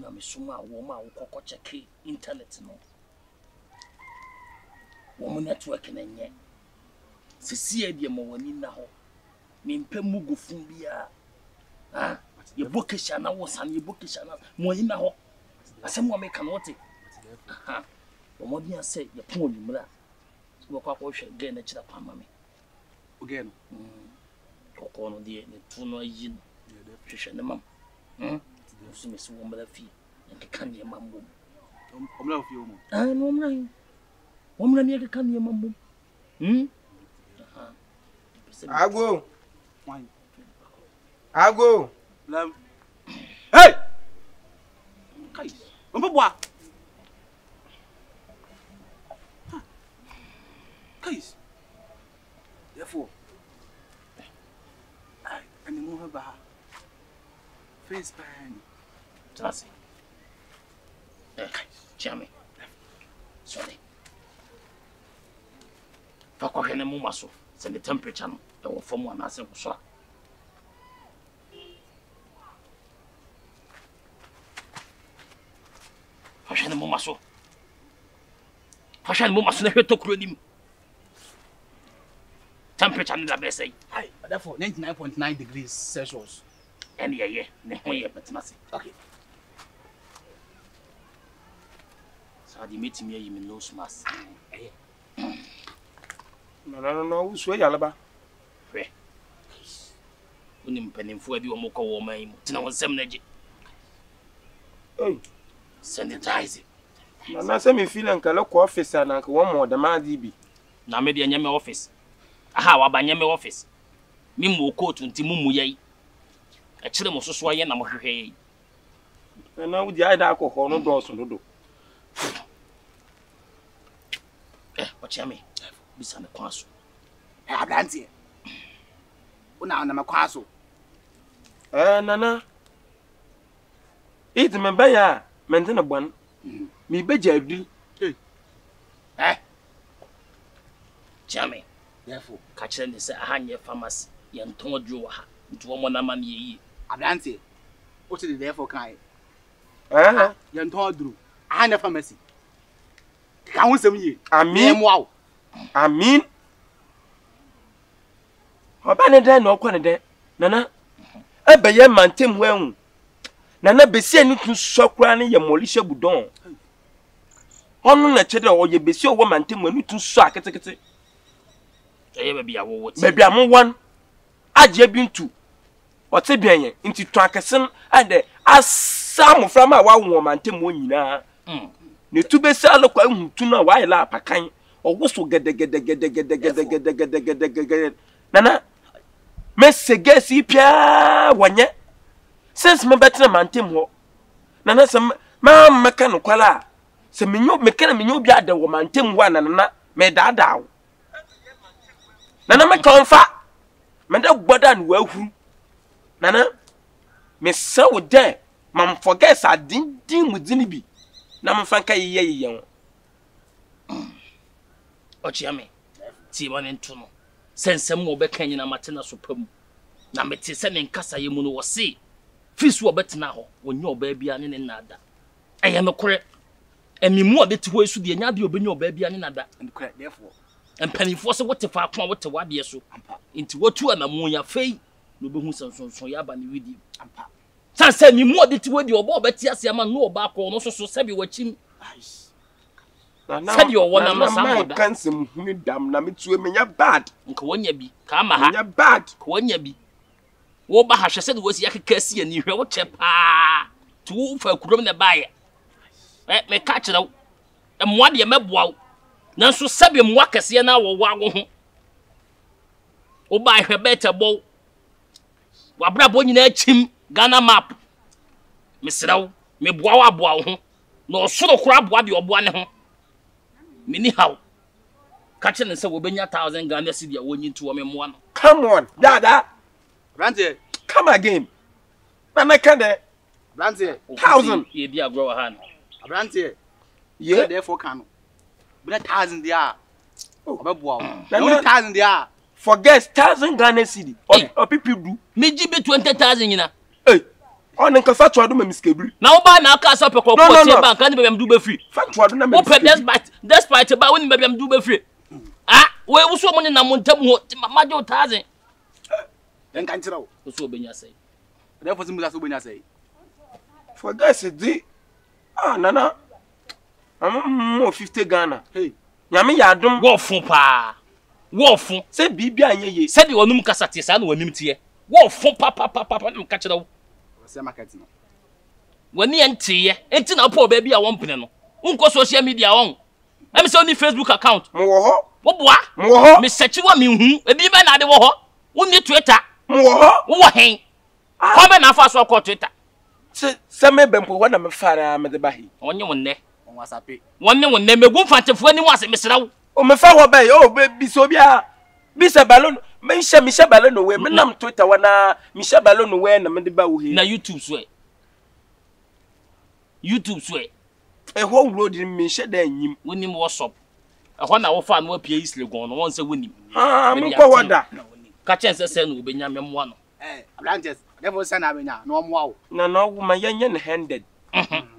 nyame suma wo ma wo kokko check internet no wo mo network na nye sisi e de mo wani na ho me mpa mugu fun bia ha ye bokesha na wo san ye bokesha na mo yi na ho asem wo me kan wote ha wo mo bia say ye pon onimra wo kwa ko hwe ge na kira kwa mame oge no kokko no de ne tu no yi no hwe ne mam so me so wo mra fi nke kan ye mambo omla fi o mo no mra yi wo mra ne kan ye mambo Ago. Ago. Lam. Hey! Kai. Ombo boa. Kai. Therefore. Ani mo ha ba. Face pan. Trasi. Chame. Sorry. Fako hene mo maso. Send the temperature no e wo fom ana se so a fashion mo maso na hweto kro nim temperature na be say Hi, therefore 99.9 degrees Celsius. And yeah ne ho ye betima se Okay. So the meet me you no smas No, so yalaba. Hwe. Unim penimfo bi wo mokọ wo man mu. Tina wonsem na je. Hey, sanitize. Na say me feel nka le ko office na nka wo mo de ma di bi. Na me de nyame office. Aha wa ba nyame office. Me mo coat nti mumu yai. A kire mo soso aye na mo hwehwe yi. Na wo di ai da akọkọ no do so do. Ochame. Bisa me kwaso. Abrantie. Una na makwaso. Nana. It me ba ya, mentena bon. Me beja adri. Chame. Therefore, Ka kire ne se ahanye pharmacy ye nton adwo wa ha. Nti wo mo na ma ne yi. abrantie. What did therefore kai? Ye nton adru. Ahanya pharmacy. Ka ho sem yi. Amin. Wow. Amin. Oba ne den na okọ ne den. Nana. Ebeye mantem ho ehun. Nana besi anu tun sokura ne ye molisha budon. Onu na chede o ye besi owo mantem anu tun so aketekete. Eye ba bia wo wote. Ba bia mo wan. Aje bi ntu. Ote bianye nti to akesen ade asam frama wa wo mantem wo nyina. Ne tu besi alokwa ehun tu na wa ila apakan. Owoso gede. Nana. Me segesi pia wanye. Since me better mantem ho. Nana se ma meka no kwala. Se menyo meka na menyo bia da wo mantem ho nana me daadaa. Nana me konfa. Me da gboda no ahuru. Nana me se wo de mam forget sa din mudini bi. Na me fanka yeye ho. Ochiame. Ti won nto no. Sensem wo be kan nyina matena so pam. Na mete se ne nkasa ye mu no wo se. Fisu obetena ho. Wonye oba bia ne nada. Eye no kore. Emimu odeti ho esu de nya de obenye oba bia ne nada. And correct therefore. Empanifo se wote fa akon wote wade so. Nti wotu anamu ya fei. No behu sanson ya ba ne widi. Ampa. Sanse emimu odeti ho de oba obeti ase ama no oba akon no so sebi wachim. Nice. Said you want to say cancel me dam na me tue me nya bad. Nka wonya bi ka ma ha. Nya bad. Ka wonya bi. Wo ba ha hwese de wo si yakeka si ani hwe wo che pa. Tu wo fa kurom na bae. Me ka kire wo. Emwa de meboa wo. Nanso sabe mwa kese na wo wa wo ho. Wo ba hwe beta bo. Wa bra bo nyina achim Ghana map. Me srawo, me boa wa boa wo ho. Na osoro kura boa de oboa ne ho. Mini how catching and say we benya 1,000 Ghana cedi wonyi nto me mo no. Come on, dada. Abrantie. Come again. Na make there. Abrantie. 1,000. Ye bi agro ha no. Abrantie. Yeah. Therefore can. But 1,000 there. Oh. Obeboa. Na 1,000 there. Forget 1,000 Ghana cedi. Or people do. Me give 20,000 nyina. Hey. On nka fatwa do ma miskebri. Na wo ba na aka sa pekọ ko tie bank ani bebem du be free. Fatwa do na ma. Wo pe despite ba woni bebem du be free. Ah, we wo so mo ni na mo ntam ho ma je 1000. Den kan tira wo. Wo so obenya sei. Therefore simu so obenya sei. For guys di nana. Mo 50 Ghana. Hey. Nyame ya adom Wo fun pa. Wo fun. Se bibia anyeye. Se de wonum kasa tie sa na wonim tie. Wo fun pa na ka kire wo. Se market no. Wani entiye. Enti na po ba bia won pene no. Unko social media won. Em se oni Facebook account. Mo wo ho. Wo boa. Mo wo ho. Me search wa me hu. Ebi be na de wo ho. Woni Twitter. Mo wo ho. Wo hen. Ko be na fa so ko Twitter. Se me bempo ho na me fara me de bahi. Onye wonne. On WhatsApp. Wonne wonne megu fantefo ani mu ase mesrawo. O me fa ho bai o be so bia. Bisa balon me sha balon no we me nam Twitter wana me sha balon no we na me de ba wo he. Na YouTube so e. YouTube so e. E ho wuro di me sha da anyim. Wonim WhatsApp. E ho na wo fa no apie isle gon no won se wonim. Me ko wada. Ka chen se no obenya memwa no. Branches. Therefore send abenya no mo wo. Na no wo ma yenye ne handed.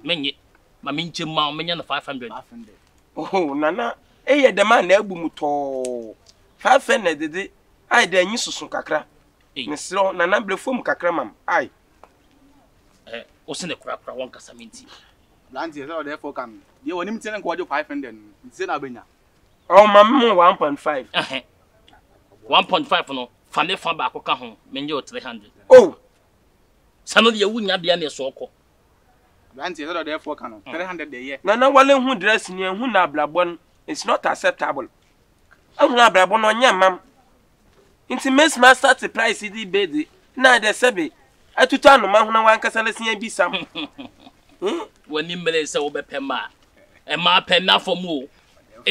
Menye. Ma minche ma menya na 500. 500. Oh nana ye de ma na agbu mu to. 500 dede ai da anyi susun kakra. Ne sro nana blefom kakra mam. Ai. O se ne kura won kasa minti. Branches so therefore kan. Dey wonim tin nko 500 say na abenya. Oh mam 1.5. 1.5 no fa ne fa ba ko ka ho menye o 300. Oh. Sano de wunya bia ne so ko. Branches so therefore kan 300 dey here. Nana wale hu dress ni hu na ablabon. It's not acceptable. Ahuna ablabon no nya mam. Inti mes master the price di bedi na de sebe. Atuta no ma huna wan kasa lesia bi sam. Wani mele se wo bepe ma. E ma pe na fom o.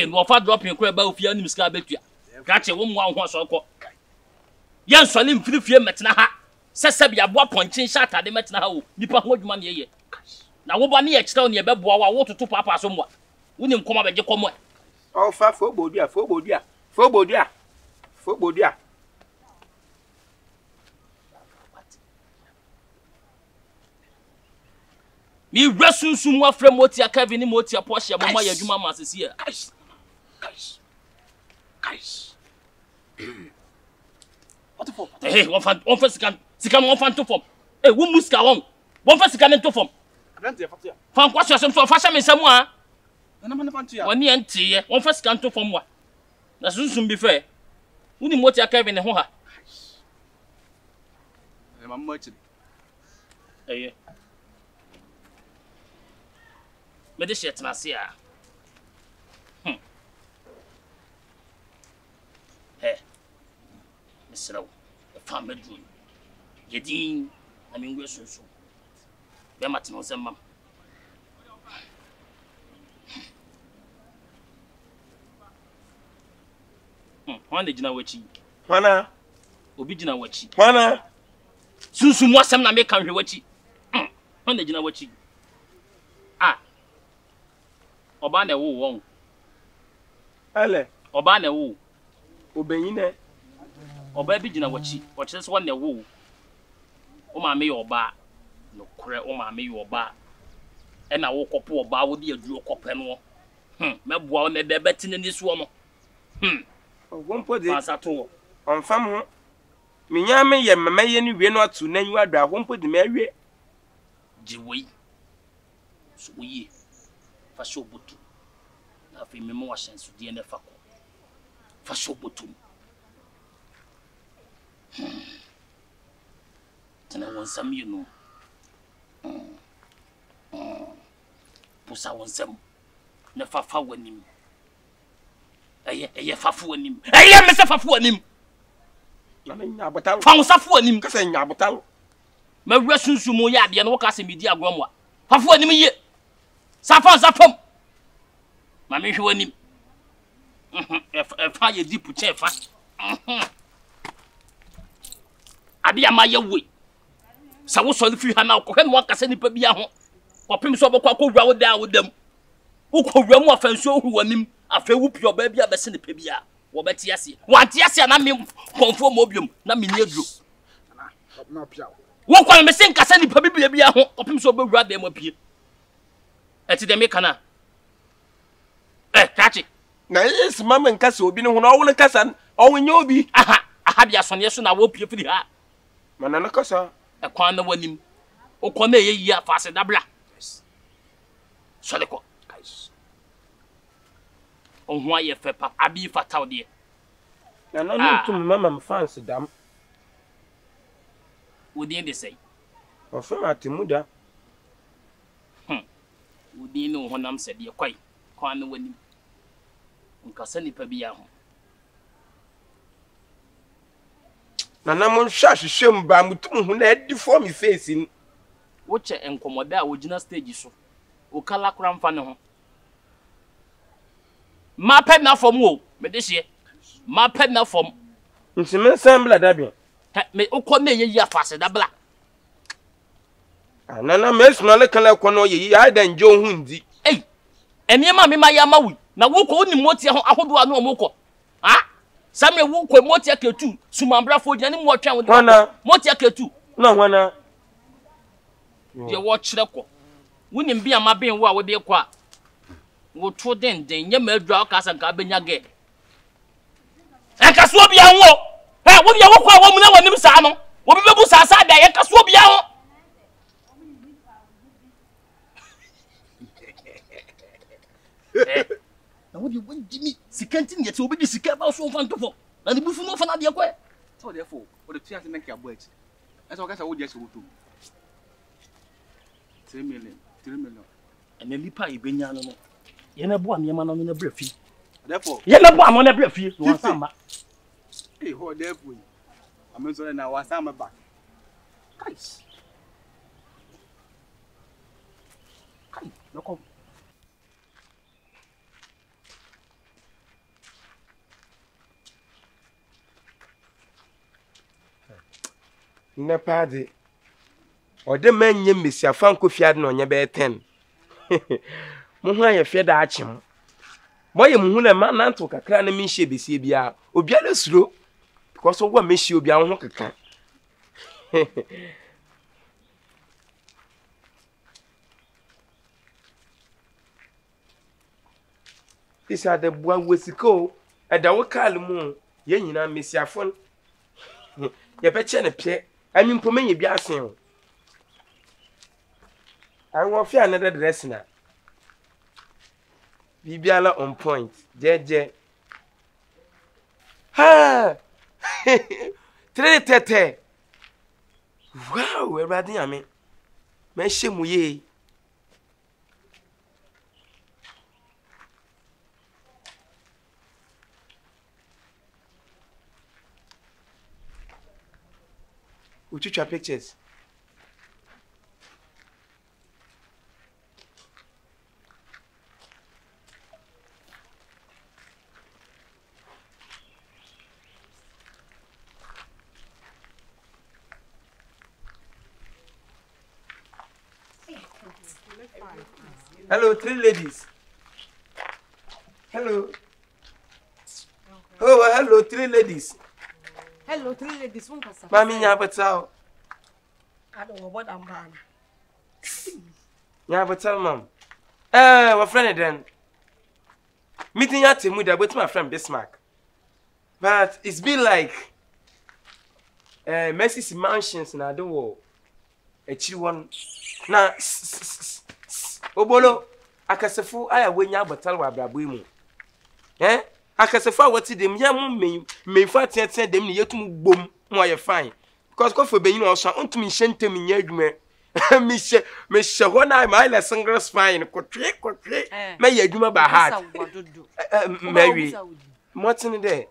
No fa dropping kura ba ofia nim ska betua. Gache wo mu anho so ko. Yan so le mfirifie metena ha. Sese bia bo ponchin shata de metena ha o. Nipa ho adwuma ne ye. Na wo ba ne ye kire o ne be boa wa wo toto papa so mo. Wonim koma beje komo. Oh fa fo bodua. Mi resunsu mu afre motia Kevin ni motia Porsche mo ma ya adwuma ma sesi ya. Guys. What for? Hey, one fan sikan one fan to form. Hey, wo muska won. One fan sikan to form. Branches fatia. Fan kwa so so fa sha me samu a. Na man fantia. Woni entiye, one fan sikan to form wa. Na sunsun bi fe. Woni motia Kevin ne ho ha. Mam much. Hey. Me de shit na se a. Hey. Misraw. Fa medru. Yedin na me ngwe sunsun. Be matino se mam. Wana jina wachi. Wana Obi jina wachi. Wana Sunsun mo asem na me kan hwe wachi. Wana jina wachi. Oba na wo won. Ale Oba na wo. obenyine Oba bi jina wachi. O kire se wona wo. O ma me yo oba. No kure o ma me yo oba. E na wo kopo oba wo de aduro kope no. Meboa wo na de betine ni so no. ogompo de Pasa to. onfam ho minya me ye mamaye ni wie no atu na nyu ado agompo de me awie Jiwei. So ye. Fa so botu. Na fi me mo ahyenso de na fa ko. Fa so botu. Tena wonsam you know. Pusa wonsam. Na fa wanim. Eye fafu wanim. Eye me se fafu wanim. na nya botal Fa wonsafu wanim. kasa nya botal Ma resunsu mo ya de na wo ka se medi agrom wa. Fafu wanim ye. Safam. Ma me hwe wanim. Fa ye di puche fa. Abi ama ye we. Sa wo so fi ha na ko hwe no ka se nipa bia ho. Kopim so bokwa ko wura wo da wo dam. Wo ko wura mu afansu ohu wanim. Afa wu pio ba bia be se nipa bia. Wo beti ase. Wa ti ase na me konfo mo biom na me ni aduro. Na pia. wo kwa me sen kasa ni pa bibia ho opim so bewura dem apie eti dem me kana kachi na yes mama nkasa obi ne ho na owo nkasa onye obi aha bia sonye so na wo pie firi ha mana na kasa kwan na wanim okọ na yeyi afase dabla soleko guys on ho aye fe pa abi fataw de na no tum mama fans dam wodin de sei o fe matimuda wodin no honam se de kwai kwan na wanim nkasa ni pa bia ho na mo hwahwehwem ba mutum hu na edi for me face ni wo che enkomoda a wogina stage so o kala kura mfa ne ho ma ped na fom wo me de hye ma ped na fom nsime nsambla da bia me okọ na yeyi afase da bla na me sunale kala ko no yeyi ada nje ohu ndi eniema me ma ya mawi na wo ko ni motie ho ahodo anu omokọ Samre wo ko motia ketu sumambra fo gina ni mo twa wo motia ketu na wana ye wo kire ko wonim bia ma ben wo a wo de ko a wo to den nye ma adwa ka san ka benya ge kaso bia ho wo bia wo ko a wo mu na wonim sa no wo be bu sa sa da ye kaso bia ho na wo di wonjimi sikantin yete obi di sika ba so fan tofo na di bufu no fa na de ko so therefore what the chance make your boy that's why I would just go to 3 million and then lipa ibenya no ye na bo amema no na bra fi therefore ye na bo amema na bra fi no samba ho therefore I'm sorry na wasamba back guys kai no na pade ode manye mesi afanko fiade no nya be 10 mo hu aye fiade achim boye mo hu na ma nanto kakra na mi hye besie bia obiara suro because ogwa meshi obi ho kaka isa de bua wesiko eda wo kal mu ye nyina mesi afon ye be che ne pie anyimpo menye bi asen o I want to another dress na bibiala on point jeje ha tete wow everybody ame me shemu ye uchicha pictures Hello, 3 ladies. Hello. Oh, hello, 3 ladies. Hello, 3 ladies. Mami nyabata. I don't know what I'm buying. Nyabata, mom. What friend then? Meeting at Timuda with my friend Bismarck. But it's been like Mercy's mansions and I don't know. A chill one. Now, Obolo, akasefu aya wenya batal wa brabo mu. Akasefu awati dem ya mu mefu atete dem ne yetum bom mo aye fine. Because ko for beyin oso ontumi hyentem nya adwuma. Me hye ho na my la single spine kotwe me ya adwuma ba hard. Mary. Motin there.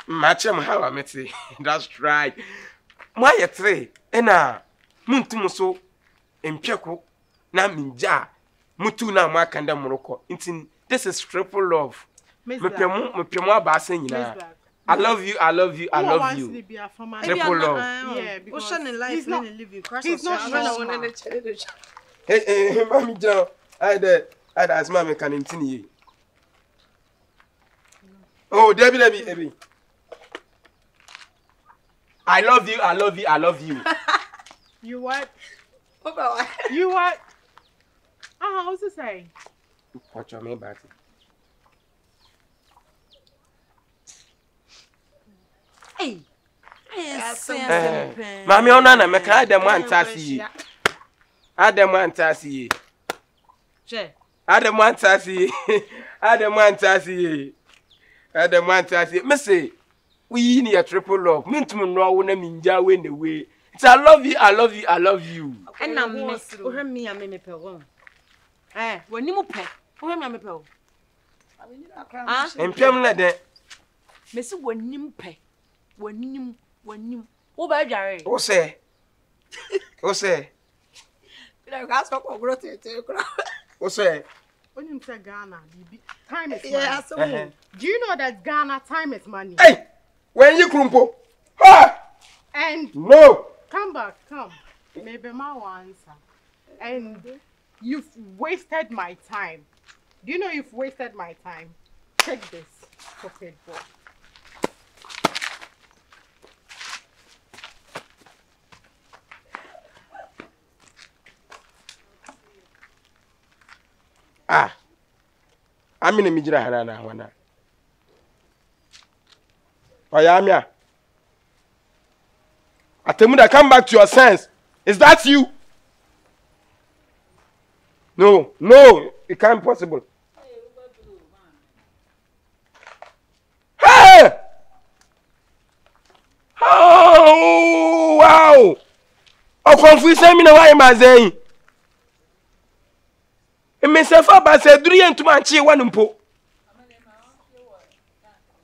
Machem how am it? That's right. Mo aye 3 ena muntum so empeko na minja mutu na makanda moroko ntin this is triple love mepemu abasa nyina I love you triple love yeah because ocean in life and living he's not hey mami jo I as mami kan ntin ye oh debi I love you, I love you, I love you. You what? What? You what? What's it say? Watch your me back. Hey. Mami ona na meka Adam antasi. Adam antasi. Che. Adam antasi. Adam antasi. Adam antasi. Me say we need a triple love. Me to know wo na minja we na we. It's I love you, I love you, I love you. And I miss me and me pe. When you pe. When me pe. Ah? Empem na de. Me say when you pe. When you Who ba jare? Who say? Who say? Like ask for growth to kra. Who say? When you say Ghana, time is money. Yeah, so Do you know that Ghana time is money? Hey! When you krumpo? Ha! And No! come back, come. Maybe my answer. And you've wasted my time. Do you know you've wasted my time? Take this for football. I'm in a mijira harana wana. Oyamia. Atemuda, come back to your sense. Is that you? No, it can't be possible. Hey! Oh, wow! Oh, confusing me now, why am I saying? Myself about say 3 and 2 and 1 mpo.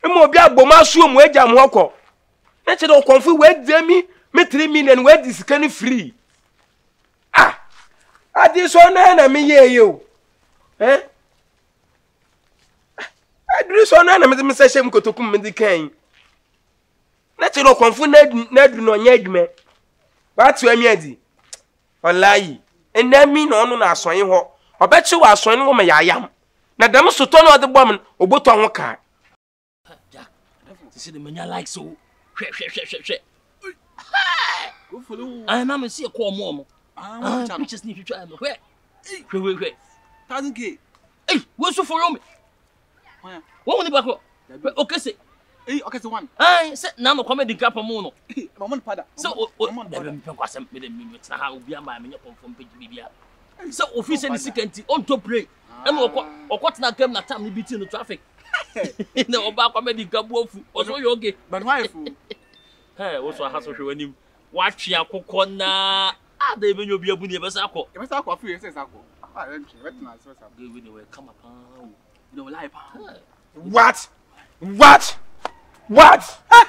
Emo bia gboma suo mu agya mo hokọ. Na che do konfu we dey me 3 million we dis can free. Adi so na me ye o. Adi so na me se shem kotokum me di kan. Na che do konfu na du no nya adwuma. Ba tu ami adi. Wallahi, enami no no na asonye ho. Obechi wa asonye no me yayam. Na dem soto no de bom oboto ho ka. Jack, this is the mania like so. Hwe. Go follow. I am see a call mom. I'm Just need to try me. Hwe. 1000k. Hey, what's for me? What want the back? Okay, say. Hey, okay, so one. Say now no come the cap mo no. Mama pada. So dem pe kwasem me dem na ha obi am ba me confirm page bibia. So office any security on to pray. And okot na kam na time ni biti no traffic. Na oba come the cap ofu. Oso you okay? But why fool? Hey, also ha so hwe wanim. Wa twe akokọ na ada ebe nyo bia bu ni ebe sa akọ. Ebe sa akọ free sense akọ. Wait na so We will come up. You know life. What?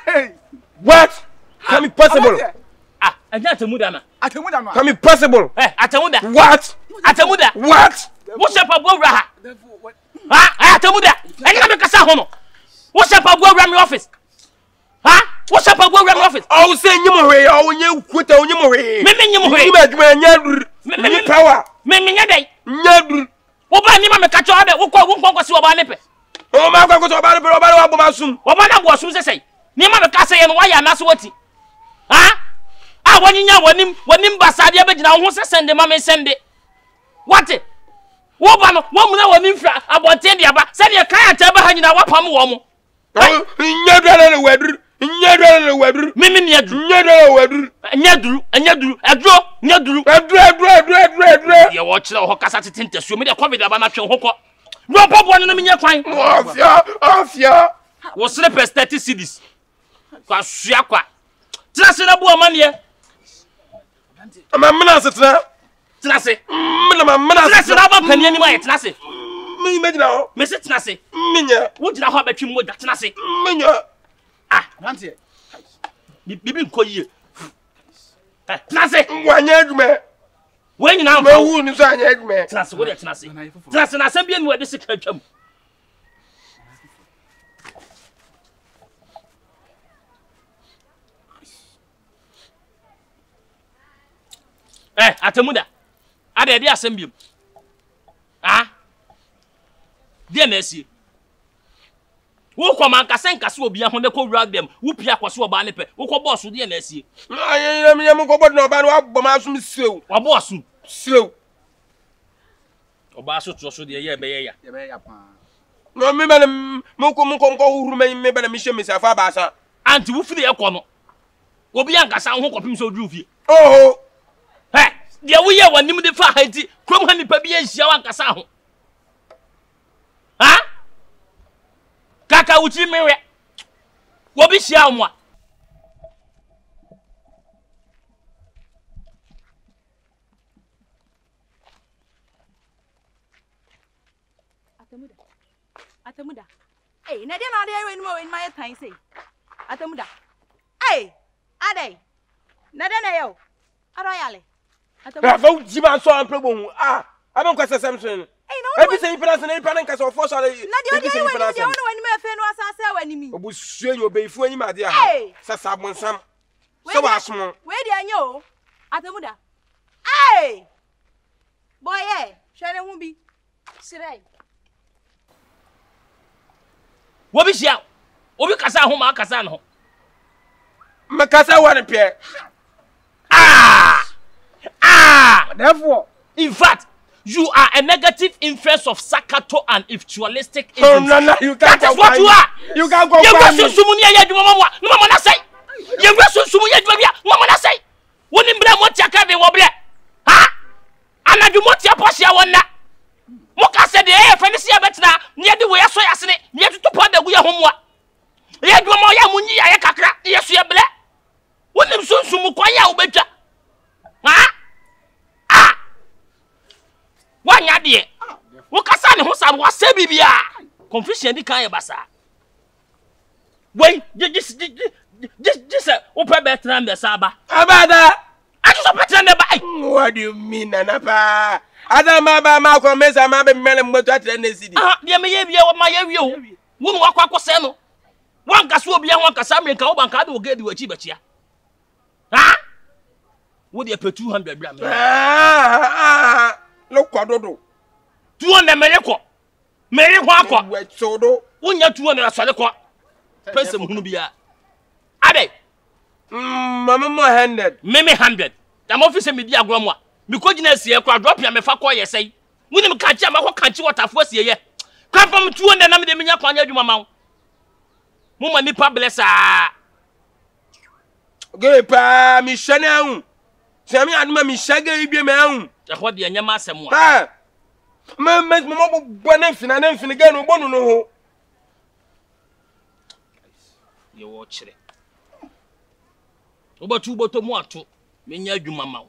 Hey! What? Can it possible? And Atemuda na. Atemuda na. Can it possible? Atemuda. What? Atemuda. What? What's up above Raha? What? Atemuda. And you make us a hono. What's up above Ram office? What's up above Ram office? Oh, say you way, oh, you quit on you way. Me power. Me day. Nyadu. Oba ni ma me catch order. Wo kwa si oba lepe. Oh, my God, go to about the Basum. Oba na go sum say. Ni ma me ka say no why na so wati. Wani nya wanim basade abegina ho se sende ma me sende. What? Wo ba no wo mu na wanim fra abonten de aba. Se de kan ata ba ha nyina wapam wo mo. Oh, nyadu le wedur. Nyadu wedur. Mimi nyadu. Nyadu wedur. Nyaduru. Ye wo kire ho kasa tetente so me de covid aba na twen ho ko. No popo no me nya kwan. Ofia. Wo sleepers 30 cedis. Kwa sua kwa. Trase na bu amane. Mamma setra. Trase. Mamma trase na ba pani ani ma trase. Me imagine ho. Me se trase. Minya. Wo jira ho abatwi mo da trase. Minya. Nanti. Bibi nko yie. Trase. Wanya adwuma. When you now wu ni so anya adwuma. Trase wo de trase. Trase na asem bi anu de sika twam. Atemuda. Ade de asem bi. Dia na asie. Wo ko man kasa nkase obi ahode ko wura dem. Wo pia kwaso oba ne pe. Wo ko boss de na asie. Aye me ko bod na oba no abom asum sew. Wa boss. Sew. Oba so to de ye be ye ya. Ye be ya pa. No me bana mo ko huru me bana mi hye me safa ba sa. Anti wo firi e ko no. Obi ankasa ho kopim so dru fie. Oh. He, de wo ye wanim de fa hanti. Krom ha nipa bi ehia wankasa ho. Ha? Kaka uchi mewe. Wobi hia mo a. Atamuda. Hey, na dia na dia when my time say. Atamuda. Hey, ade. Na dia na yo. Aroyale. Atamuda. Fa ujiba so ample bo ah. Abon kwasa Samson. Hey, no. Ebi say person na ipa nka so force ale. Na dia when me fe no asase wani mi. Obusue yo be ifu anyima de ha. Sasa bonsam. So wa asom. We dia nyo. Atamuda. Hey. Boy, eh, hwere hu bi. Sirai. Wobi hia. Obi kasa ho ma kasa no. Makasa wa ne pe. Therefore, in fact, you are a negative influence of Sakato and ritualistic agents. No, you can't. That is what you are. You can't go. You go sumu ni ya mama. No mama na say. You go sumu ya mama na say. Woni mbra mo tiaka be wo bre. Ha? Anadu mo tia posia wona. Mo ka se de fenisi ya betina. Ni de wo ya so ya sene. Ni tutu po da gu ya homoa. Ya mama ya munyi ya kakra. Yesu ya bre. Woni sumu kwa ya obetwa. Ha? Wanya de wo kasa ne ho sa wo ase bibia confusion di kan ye basa wei just wo pe betra me saba Abada I just betra me bai. What do you mean Napa Adama ba ma ko mesa ma be mele mmoto atre na sidi de me ye bia wo ma ye wie o wo no wakwa kwose no wan kasa obi an wan kasa me kan wo banka de wo gedi wachi bachia ha wo de pe 200 bra me lo kwadodo 200 mereko akwa we chodo wonya 200 asale kwa pese mhunu bia ade mama mo 100 meme 100 da mo office me di agro mo a me ko gina sie kwa drop ya me fa kwa ye sei woni me kanchi ma ko kanchi waterfo sie ye kwa fam 200 na me de menya kwanya adwuma ma mo ma nipa blessa ge pa mi shane hu se mi aduma mi shage ibie me hu e ho de nyama asem a ha mo bone fina na fina ga no bonu no ho ye wo kire obatu boto mu ato menya adwuma ma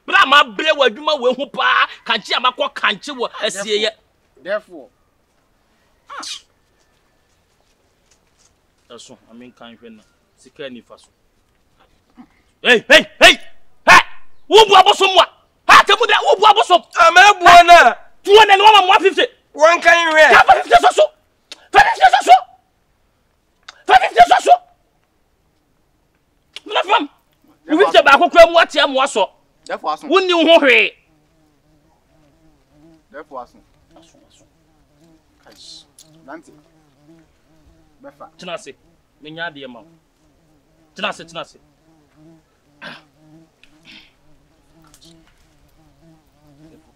bra ma bre wa adwuma we hu pa kanchi amakọ kanchi wo asie ye therefore, eso amen kan hwe na sika ni fa so hey wo bu abosom wa ha temu da wo bu abosom ama buona 200 no ma 150 wan kan hwe ka 50 so 50 so na fam wo bi ba akokra mu atia mu aso therefore, asun. woni ho hwe Therefore, asun. Kaish. Nanti. Befa. tenase menya de ma tenase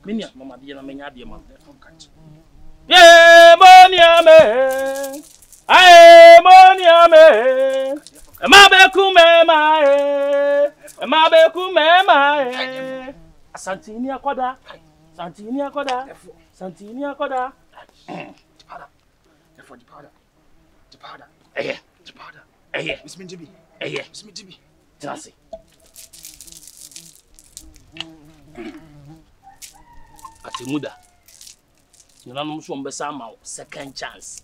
menya mama de na menya de ma ye moniame ma be kume Santini akoda The powder. Eh. Miss Minjibi. Miss Minjibi. Tenase Atemuda Nana so mbesa ma second chance.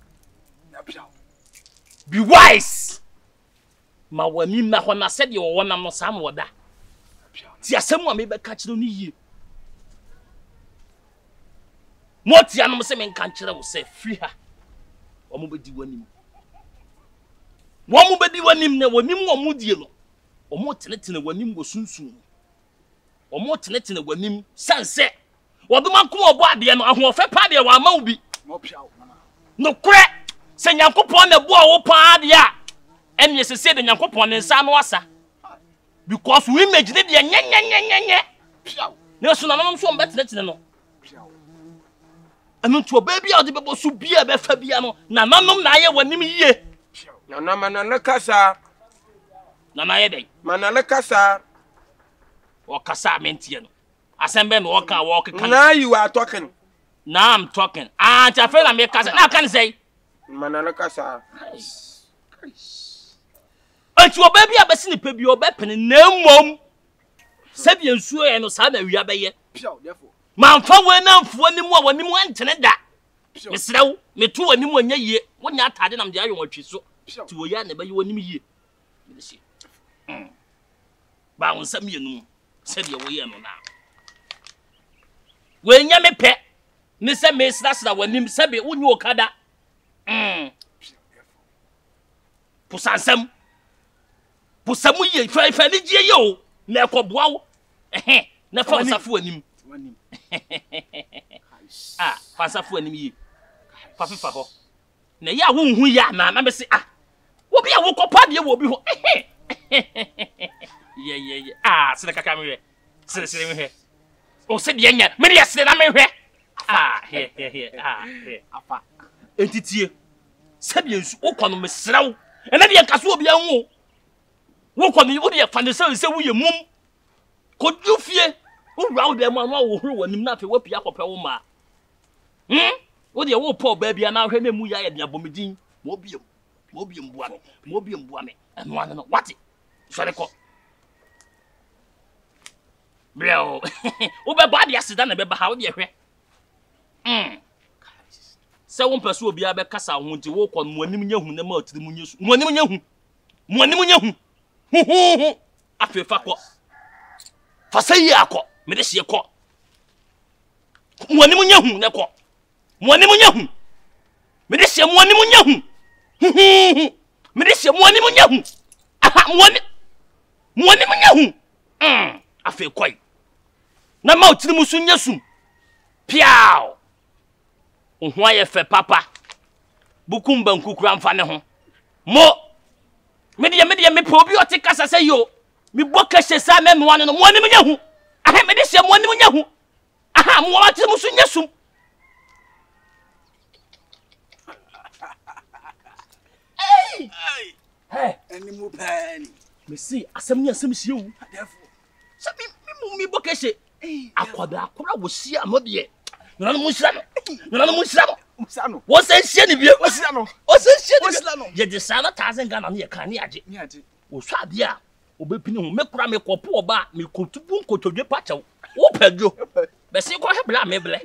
Be wise. Ma wani na ho na said you wonam no sam woda. Ti asem wa me be ka kire no yie. Mo ti anom se me kan kire wo se free ha. Wo mo bedi wanim. Na wanim wo mo die no. Wo mo tenetene wanim wo sunsun. Wo mo tenetene wanim sanse. Wo do man ko obo ade no ahofe pa de wa ma ubi. Mo pia mama. No kure Se Nyankopon na bo a wo pa de a. Ene sese de Nyankopon ne nsa no asa. Because we image de nye. Na so na no so mbetene no. Anu to baby a de bebo so bia be fa bia no na nanom na aye wanim yie. Na manana kasa. Na na ye dey. Manana kasa. O kasa mentie no. Asembe me woka kan. Now you are talking. Now I'm talking. Ah, I feel like me kasa. Now can say. Manana kasa. Anti obabi abesi ni pebi obepene na mmom. Sabi ensuo ye no sa na wi abeye. Therefore. Mamfa we na mfo ni mu a wani mu antene da. Mesrew, metu wani mu anya yie. Wonya atade na mde ayo watwi so. Ti wo ya na be wani mu yie. Medesi. Ba won sam yenu. Sabi wo ye no na. We nya me pe. Ni se me sra wani sabi wonyi okada. Pusansam. Pusamu ye fa ni gie yo. Na ekoboa wo. Na fa nsafo anim. Ah, fansafo anim ye. Fa fifa ho. Na ya wo hu ya na me se ah. Wo bia wo kopa de wo bi ho. Ye. Ah, sele kaka me hwe. Sele me hwe. O se de nya. Me de sele na me hwe. Ah, here. Ah, here. Afa. Entitie. Sabi ensu okono me srew. Ena de kaso obi anwo. Wo kono wo de fa ne se wo ye mum. Kodu fie. Wo rawo de ma no wo huru wanim na fe wapia kopɛ wo ma. Wo de wo pɔ ba bia na hwɛ na mu ya ye de abomedin. Mo biem bua me. Eno ane no wate. Sɔre kɔ. Bro. Wo be ba de asida na be ba ha wo de hwɛ. Se wo mpɛ so obi a be kasa ho nti wo kɔ mo anim nya hu na ma otiri mu nyesu. Mo anim nya hu. Hu. Afi fa kɔ. Fa sai akɔ. Me de sie kɔ. Mo anim nya hu na kɔ. Mo anim nya hu. Me de sie mo anim nya hu. Me de sie mo anim nya hu. Aha mo anim nya hu. Afi kɔi. Na ma otiri mu so nya sum. Piao. Ohwa ye fe papa. Bukum banku kura mfa ne ho. Mo. Me de me po bi oti kasa se yo. Me boka hye sa me no ane no mo anim nya hu. Aha me de hye mo anim nya hu. Aha mo wa tiri mu so nya sum. Hey, Animal pen. me see asem nya asem hye wu. Therefore. So me boka hye. Akoda akora wo hye amode. Na no mo hira no. Usano. Wo se hye ni bi. Usano. O se hye Usano. ni. Ye de sana tazen ga na ye kan ni age. Me ade. O so ade a obepini hu me kura me kopo oba me kotubu nkotodwe pacha wo padwo be se ko hebla me ble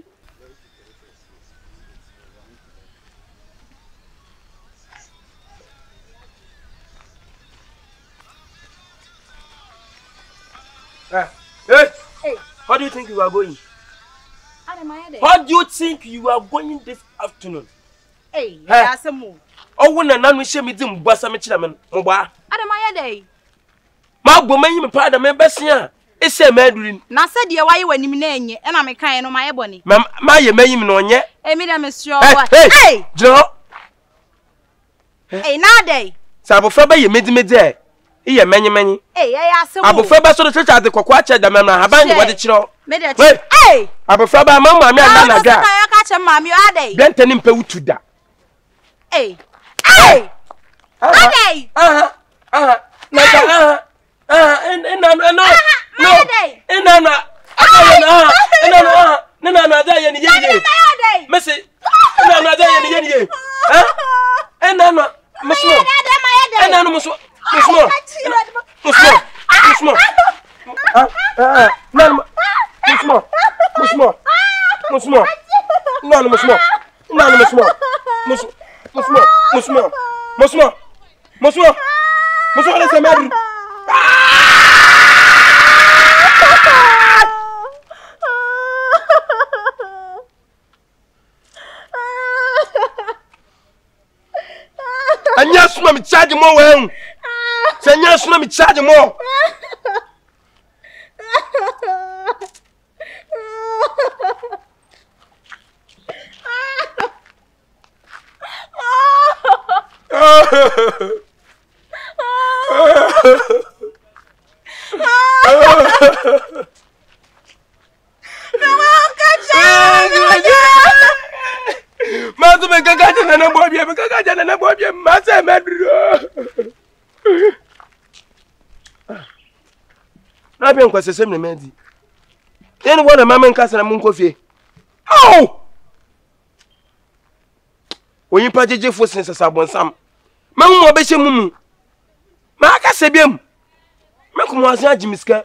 Hey, how do you think you are going? How do you think you are going this afternoon? Hey, asemu. Oh, when I know she me dim basa me chira me mo ba. Adamaya dey. Ma gbo manyi me pa da me besia. E se madurin. Na se de waye wanim na enye, e na me kan no maye boni. Ma ye manyi me no nye. E mi da me sure. Hey! Jino. Hey, na dey. Sa abofra ba ye medimedi e. E ye manyi. Hey, asemu. Abofra ba so de church ade kokwa che da me na haban de wode chiro. Me de. Hey! Abofra ba ma me anda na ga. Ka ka che mami o adey. Blente ni mpa wutu da. Hey! Hey! Adey! No. And yes, me charge more when. Say yes, me charge more. Mazu me kakaja na bobie, me kakaja na bobie, mase medro. Na bien kwa sesem ne medi. Yen wona mama nkasa na mun kofie. Au! Oyin pa jeje fo sen sasa bonsam. Ma mu obehye mumu. Ma aka sebiem. Me ko mo asan agimiska.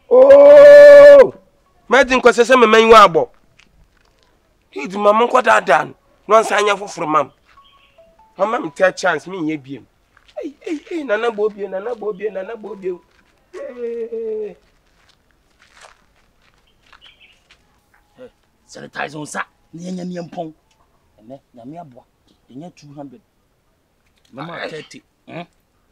Oh! Medi nkwa sesem me man wa abo. Hidi mama nkwa dadan. No ansanya foforo mam. Mama me take chance me ye biem. Hey, nana bobie. Hey. Sanitize on sa. Ni nya miempon. Ene nya me aboa. Enya 200. Mama 30.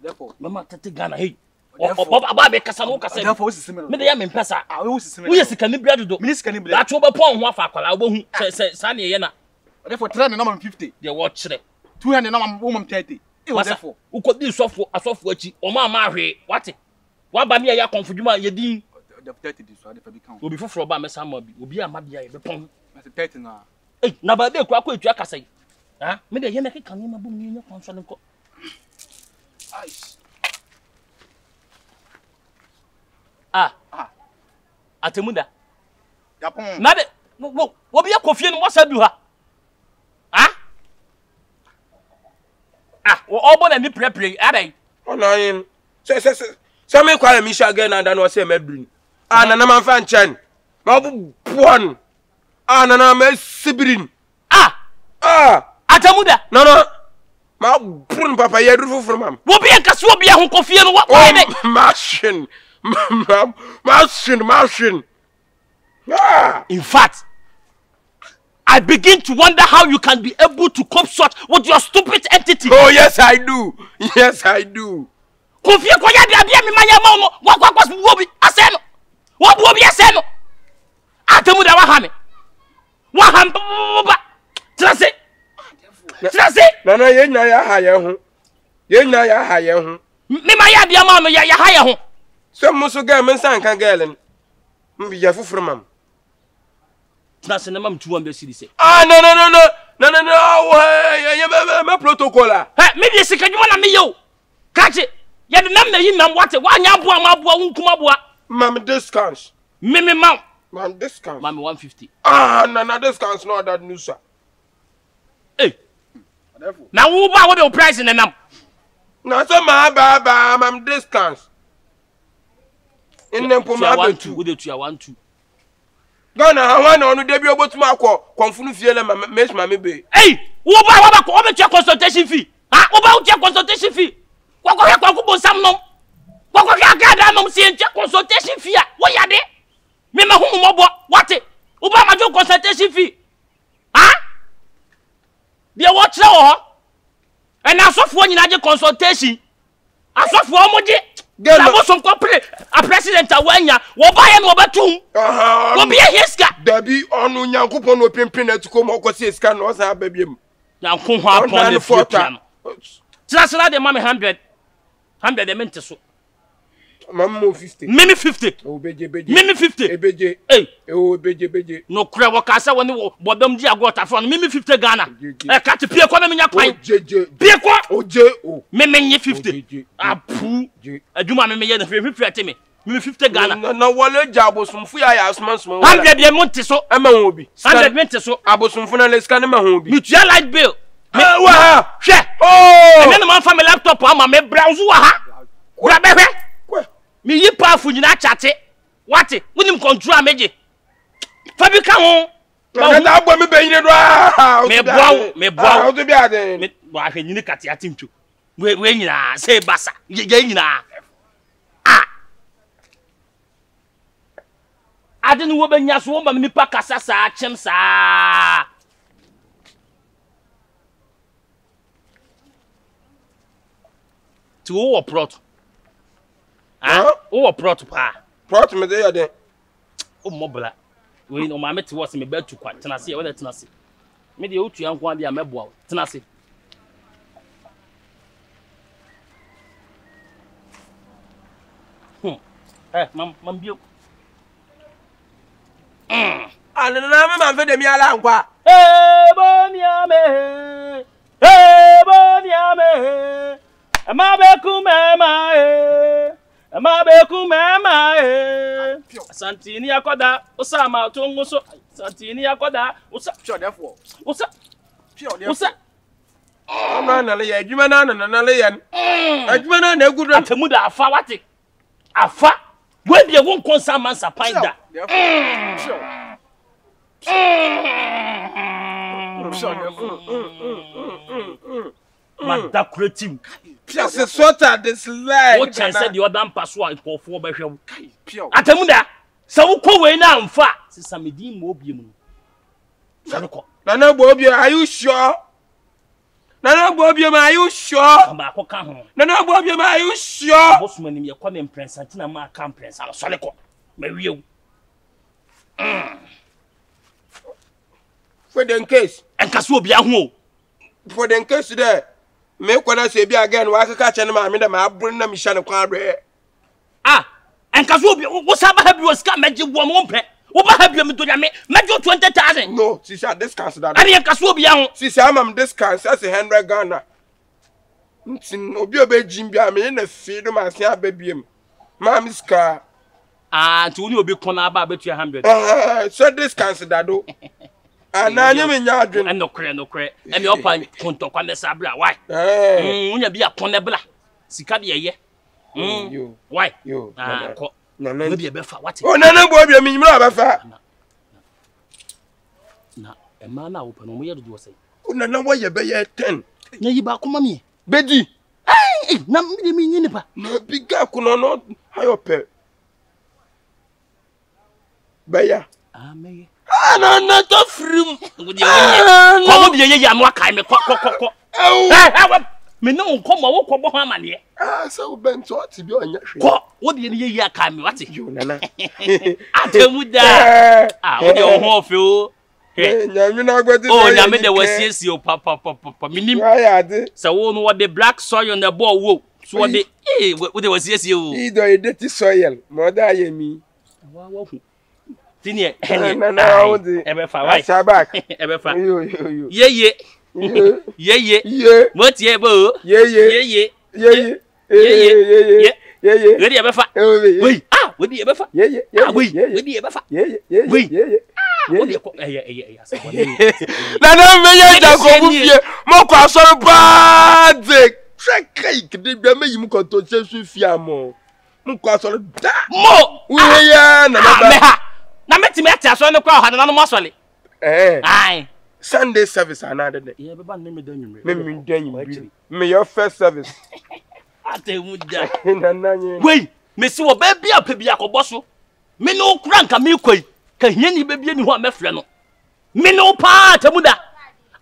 Therefore, Mama 30 Ghana hey. Aba be kasa no kasa. therefore, system. Me de ya me mpesa. Ah, we system. Wo yesi kan bia dodo. Minister can be. Da to be pon ho afa akwala wo hu sa na ye na. Therefore, 300 number 50. De wo kire. 200 number 30. It was therefore. Uko di asofo achi. O ma hwe. What? Wa ba me ya confuduma ye din. The 30 this so the count. Obi foforo ba me sama bi. Obi amabia ye be pon. That's 30 now. Eh, na ba de kwa etua kasa yi. Ha? Me de ye na keka ni mabum ni nya kwanso nko. Aish. Atemuda. Yapon. Na de wo bi akofie no wasa du ha. Ha? Wo obo na ni prepare adai. Onayin. Se me kwa mi sha again and no say medbrin. Nana man fan chan. Ma bu buan. Nana me sibrin. Atemuda. No. Ma brun papa ye duru foforo mam. Wo bi akase wo bi ahun kofie no wa de. Machine. In fact, I begin to wonder how you can be able to cope such with your stupid entity. Oh, yes, I do. Kofie ko ya bia mi manya ma no wa wo bi ase no. Wo bi ase no. Atemuda wa ha me. Wa ha ba. Trase. Nana ye nya ya ha ye ho. Me ma ya bia ma no ya ha ye ho. Se muso ga men san kan galen. Mbi ya foforo mam. Trase na mam 200 cedis. No. Me protocol. Me bi sika dwuma na me yo. Kache. Ya de nam na yi nam wate wa nya aboa ma aboa wunkuma aboa. Mam discounts. Me mam. Mam discounts. Mam 150. No discounts no that news sir. Hey. Na wo ba wo be price na nam. Na so ma ba mam discounts. In them for my 2 wo de 2 Ghana hawa na onu debi obotuma akọ konfunu fiele mes ma mebe. Hey, wo ba ko be check consultation fee. Wo ba check consultation fee. Kwa ko bonsam nom. Kwa ka da nom si check consultation fee a. Wo ya de. Me ma hu mo bo. What? Wo ba ma jo consultation fee. Bia wo kire wo ho. And asofo nyina je consultation. Asofo mo je. Sabo son compre a president awanya wo ba ye no betum wo be hiska dabi onu nyankopon no pempe na tuko mo ko se ska no sa babiem yanko ho apon le fota trasra de mama 100 de mente so mama 50 mimi 50 o beje mimi 50 ebeje o beje no kura wo kasa woni wo bodom di agota fo mimi 50 Ghana ka te pie ko na menya kwan pie ko o mimi nye 50 apu aduma mimi ye na hwehwe te me mimi 50 Ghana na wole jabosumfu ya asmansum 100 de monte so ama ho bi 100 mente so abosumfu na le ska na ma ho bi mi tua light bill wa hwe ene na man fa me laptop ama me browse wa ha bra be hwe mi yi pafu nyina chate wate wonim control ameje fabika ho na na agbo mi be yin do me boawo o to bi ade me bo ahwe nyini kate atimtu we nyina say basa ye nyina ade no wo benya so wo ma nipa kasa saa chem saa ti wo prot wo prot pa prot me de ya de o mobla we no ma meti wo se me ba tu kwa tena se we tena se me de o tu yan kwa bia meboa tena se mam bio. Ana na me man fe de mi ala nkwa. Boniame. Boniame. Amabeku mama. Santini akoda usama tunguso. Santini akoda usa. Pure therefore. Usa. Pure therefore. Usa. Na le ya adwuma na le ya. Adwuma na egudo. Atemu da afa wate. Afa. We be won konsa mansa pinda. Mada creative. Just a sort of this leg. What chance said the other passo for 4 by pure. Atemuda. So ko we na amfa. Sisa medi mo biem no. Sanko. Nana Bobia, are you sure? Nana Bobia, are you sure? Ba ko ka ho. Nana Bobia, are you sure? Boss man me kwa me prince antina ma ka prince ala soleko. Me wieu. For the case. Enkaso obi aho. For the case there. Me kwana se bi again wa kaka che na me da ma abun na mi sha ne kwa abre. Ah, enkaso obi wo saba ha bi o ska meje wo mo mpe. Wo ba ha bi me to ya me meje 20,000. No, sisa discount that. Ani enkaso obi aho. Sisa am discount as 100 Ghana. Ntin obi obejim bia me na fi do ma se ababiem. Ma miska. Ah, tu ni obi kona aba betu 100. So discount that do. Ananya me nya adwen. No kre. E me opa konto kwa me sabra why? Unya bi akona bla. Sika de ye. Yo. Why? Yo. Ko. Nana No bi be fa what? Oh nana bo bia me nyimra ba fa. Na e ma na opa no mo ye do say. Oh nana wo ye be ye 10. Na yi ba kuma me. Bedi. Eh, na me de me nyini pa. Na biga kuno no hayo pe. Baya. Ah me. Na na to frim. Wo de wo ko mo bi ye ya no akai me ko. Me no nko mo wo ko bo ho amane. So ben to ati bi onya hwe. Ko wo de ye ya akai me what? Yo nana. Atemuda. Wo de ho ofe o. Nyame na agbadi. Oh, nyame de wasiesie o papa. Minim. Ya de. So wo no the black soil on the ball wo. So wo de wo de wasiesie o. Ido e dirty soil. Mo da ye mi. Wa hu. Tini na wo de. Ebe fa why? Asabak. Ebe fa. Yo. Ye. Mo tie bo. Ye. Ready ebe fa. Wait. Ah, we di ebe fa. Ye. Ah, we di ebe fa. Ye. Wo de ko Nana me ye da ko bu fie. Mo kwa so ba de. Chekai kede bia me yim ko to chesu fie amo. Mo kwa so da. Mo. We ya na ba. Me ha. Na meti me tia so ne kwa ha na no mo asole. Ai. Sunday service another day. Ye be ba ne me da nwumre. Me dan me your first service. Atemuda. Nana nye. Wei, me si wo ba bia pa bia ko boso. Me no kura nka me koi. Ka hia ni be bia ni ho amefre no. Me no pa Atemuda.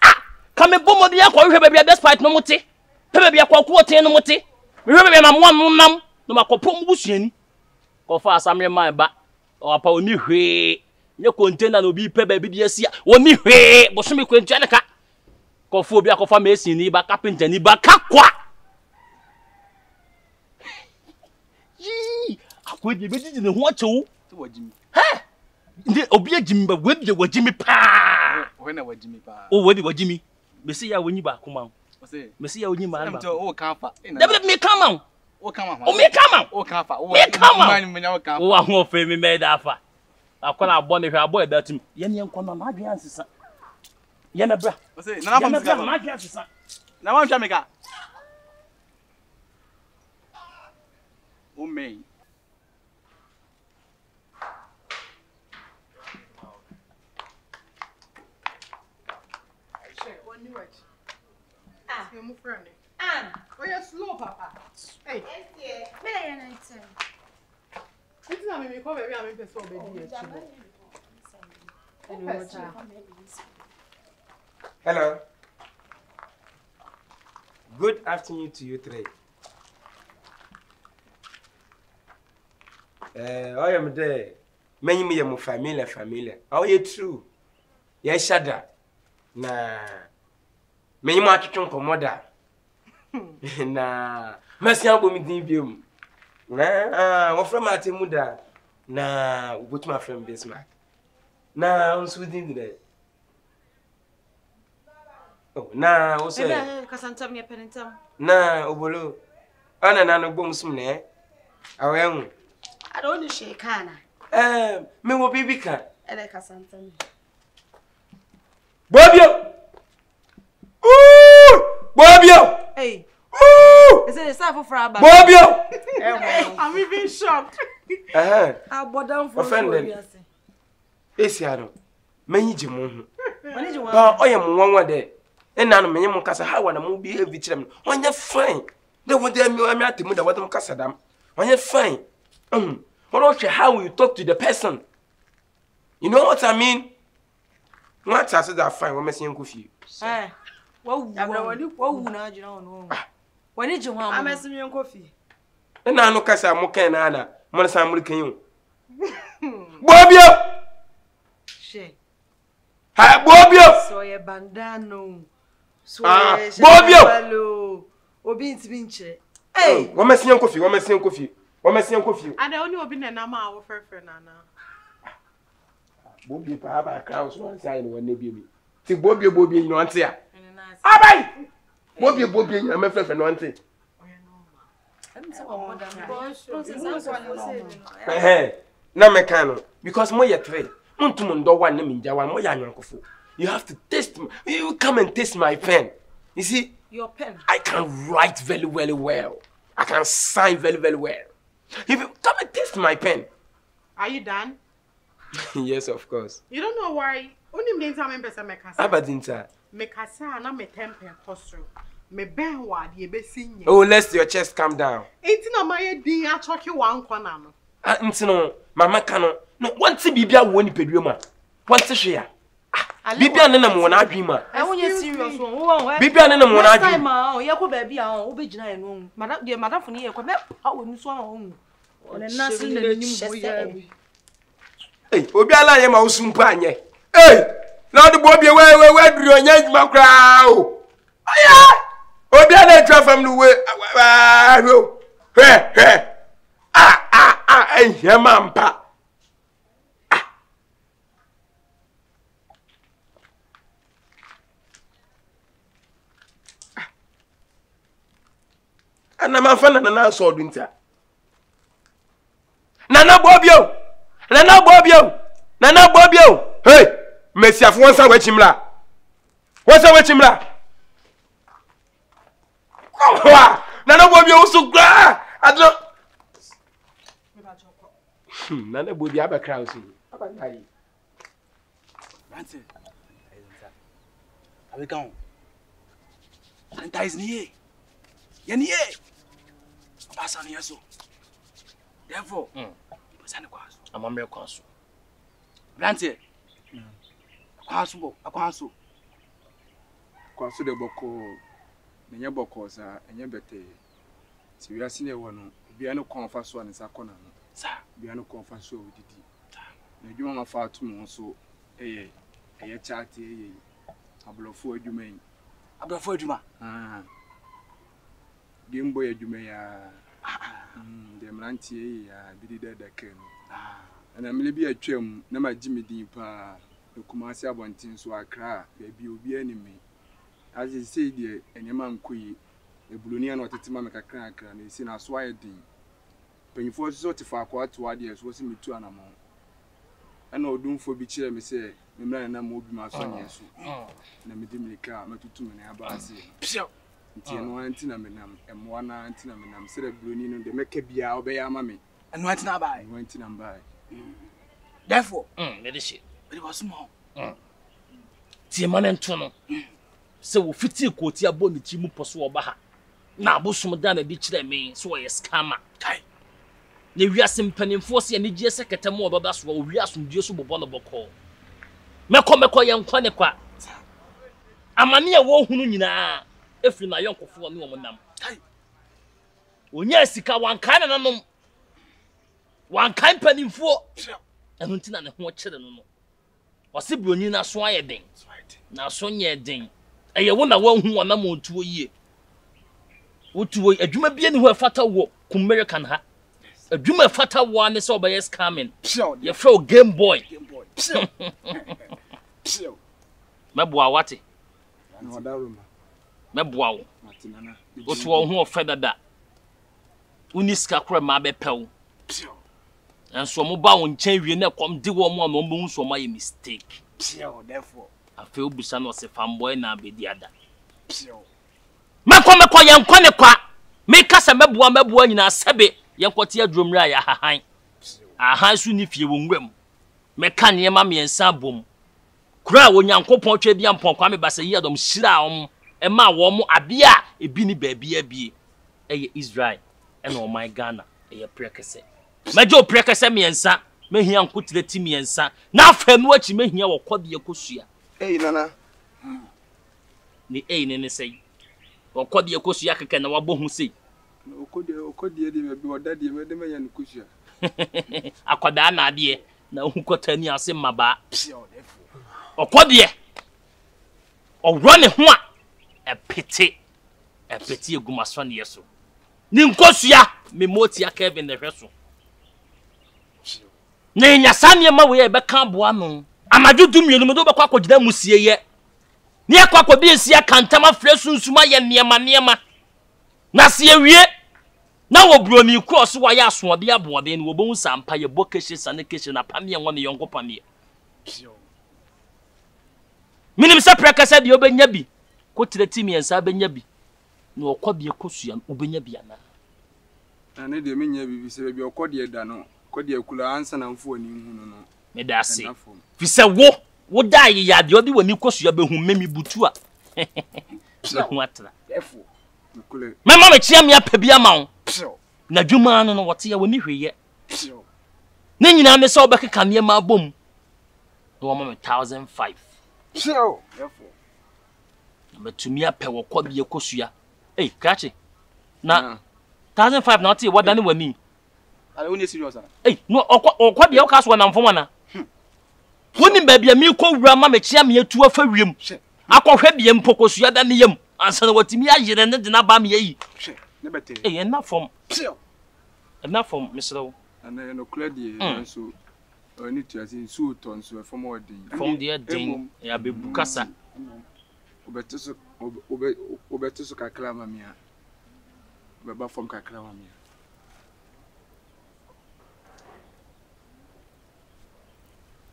Ah, ka me bomo de akọ hwe ba bia despite no mote. Pe ba bia kwa ko ten no mote. Me hwe ba bia ma mo nam no makopo mu busuani. Ko fa asamre man ba. O pa oni hwe. Nye container no bi pe ba bi dia sia. Oni hwe, bo so me kwantua ne ka. Ko fo bia ko fa me esi ni ba carpenter ni ba kakwa. Akwa di be di ne ho achewu. To wajimi. Ha! Ndi obi agimi ba we bi wajimi pa. When na wajimi pa. O we di wajimi. Me se ya wonyi ba kuma. Ose. Me se ya wonyi ma ba. O kan fa. David me come. O kan ma. O me come. O kan fa. Me come. Man me na kan. O wa ho fe me me da fa. Akwa na abo ne hwe abo e da tim. Ye ne enko na adwen ansesa. Ye na bra. Ose, na na bra na adwen ansesa. Na wan twa me ka. O me. You're my friend. Oh, you're slow, Papa. Hey. It's not me, come baby, I'm in so baby. Hello. Good afternoon to you three. I am there. Many me my family. Oh, you true. Yes, shada. Na. Many more to come mother. Na. Mercy, I'm going to give you. Na wo from Atimuda. Na wo put my friend Bismarck. Na on Sweden today. Oh, na wo say. Kasantam ye penintam. Na obolo. Ana na no bom sum ne. Awen. I don't need shake kana. Me wo bibi ka. Ele kasantam. Bobio. Ooh! Bobio. Hey. Ooh! Is it a staff for Abba? Bobio. I'm even shocked. I'll bow down for offended. Esiano. Menyi jimu hu. When you Ba oyem nwanwa de. Na no menye mo kasa ha wa na mo bi heavy kirem. Onye fine. They want them me atemu da wadam kasa dam. Onye fine. What how you talk to the person? You know what I mean? What I said that fine, we messing ku fi. What na jina ono. When you want I'm messing you coffee. Na no kasa mo kan na na. Mo na san mo kan you. Bobio. She. Ha Bobio. So ye bandano. So Bobio. Obi ntimi nche. Hey, we messing you coffee, we messing you coffee. We messing you coffee. And the only obi na ma awo frefre nana. Bobio pa ba crowds one side one na bi mi. Ti Bobio you know ante ya. Abai. Bobio you me frefre no ante. Na me kan no because mo ye three. Montum ndo one na minja one mo ya nyankofo. You have to taste me. You come and taste my pen. You see? Your pen. I can write very, very well. I can sign very, very well. If you come and taste my pen. Are you done? Yes, of course. You don't know why. Only me time me pesa me kasa. Abadinta. Me kasa na me temper kostro. Me ben wa de be sinye. Oh, let your chest calm down. Enti na my din a choki wan kwana no. Ntino, mama kano. No, want to bibia wo ni pedua ma. Want to share. Bibia ne na mo na adwima. I want you serious one. Bibia ne na mo na adwima. Time ah, ye ko baabi ah, wo be gina enu. Madam, de madam fo ni ye ko me pa wo ni so ah. Ole na sin na nyim boya. Hey, obi ala ye ma usumpa anye. Hey, na do bo bia we duru onya adwuma kra o. Aya! Obi ala twa fam no we. He. Ehia mampa. Ana mafana na so do ntia. Nana Bobio. Hey, Messiaf wonsa wachimla. Kwa, Nana Bobio so gra. Adno. Nana Bobio aba crowd so. Aba ngai. Auntie. Are we gone? Santa is near. Yeniye. Pasa ni yeso. Therefore, pasane kwaso. Amamre kwaso. Auntie. Kwaso. Kwaso de boko. Menye boko sa enye bete. Ti wi ase ne wo no, bia no konfa so an sa kona no. Sa, Bia no konfa so odidi. Na dwuma ma fa ato mo so eye chat eye ablofo adwuma yi. Abrafo adwuma. Game boy adwuma ya. De mrantie ya bidi da ken. Na mele bi atwam na ma gimedin pa. Ekumase abontin so akra bia obi anime. As you say the enyema nkoyi ebuloni na otetima me kakra akra na esi na so ayedin. Penifo so tifa akwa to ade so se metu anamo. Ana odumfo bi kire me se me mra na mo obi ma so nyeso. Na me di milika matutu me na aba ase. Psio. Nti no anti na menam emwa na anti na menam se ebuloni no de meka bia obeya ama me. Anu anti na bai. No anti na mbai. Therefore, Me de shit. it was small. Tie man ento no. Se wo fiti koti abo ni chi mu poso oba ha. Na abosom da na bi kire me so ye scammer. Kai. Na wiase mpanimfo se ne gie sekete mo obaba so wo wiasomdie so bobo no boko. Meko ye nkwa ne kwa. Amane a wo hunu nyina efiri na yonkofo ne wo nam. Kai. Onya sika wankan na nanom. Wankan mpanimfo. Enu ntina ne ho kire no no. Ose broni na so aye den. Na so nye den. Eye wo na wo hu wona mo tuo yie. Wotuo adwuma bia ni ho afata wo ku American ha. adwuma fata one so obey scamming Pure. you feel Game Boy Game boy. Pure. Pure. meboa wate Na oda room. meboa wo Ati nana. otu wo ho ofeda da uniska kora ma bepew Pure. enso mo ba wo nchen wie na kom de wo mo na mo hu so ma ye mistake Pure. Therefore. afi obusa no se fanboy na abedi ada Pure. mekọ yenkọ ne kwa meka se meboa nyina sebe yenkọte adromra ya hahan ahan su ni fie wo nwam meka ne ma miensa bom kura wo nyankopon twa bia mpon kwa me basa yi adom shira om ema wo mo abia ebi ni baabia bie eye Israel ena o my Ghana eye prekese majo prekese miensa mehia nkotire ti miensa na afa no achi mehia wo kode ekosua Hey nana. ni ne sei wo kode ekosua keke na wabo hu sei Okodi de be oda de me de me ya nkusia. akwada na ade na hukota ni ase maba Pure. Therefore. okode owro ne ho a epete egumaso ne yeso ni nkosua me motia Kevin ne hweso ne nyasa ne ma we e be ka boa no amadudu mienu me do be kwa akogida musie ye ne akwa akodi esia kantama fresunsuma ye niema na se ewie na wo broni cross wa ya asode abode ne wo bo sampa ye bokeshe sanekeshe na pamie won ne yonko pamie Pure. minim se prekasa de obenya bi ko tire timi ensa benya bi na okobie kosua obenya bi ana Na ne de me nya bibi se be okodi da no. Kodi akula ansa na mfo ani hu no. me da se fi se wo dai ya de odi wani kosua be hu memi butu a hu atra Therefore. Akula. mema me chia me apabia ma wo Pure. na dwuma no wote ya woni hweye Pure. ne nyina me se obekeka ne ma bom no wo ma me 1005 Pure. Therefore. na metumi apɛ wo kobie kosua kachi na 1005 na wote wadane wani Are we serious? no okobie wo kaso na mfom na woni baabia mi ko wura ma me chia me atu afa wiem akɔhwɛ bie mpokosua da ne yam ansa na watimi ayere ne de na ba me yi Pure. Never tell. ena fom Pure. mesrew Ana no kula de so oni tuasi su ton so from odin. fom de den ya bebu kasa Obeto so kakra mamia. Beba from kakra mamia.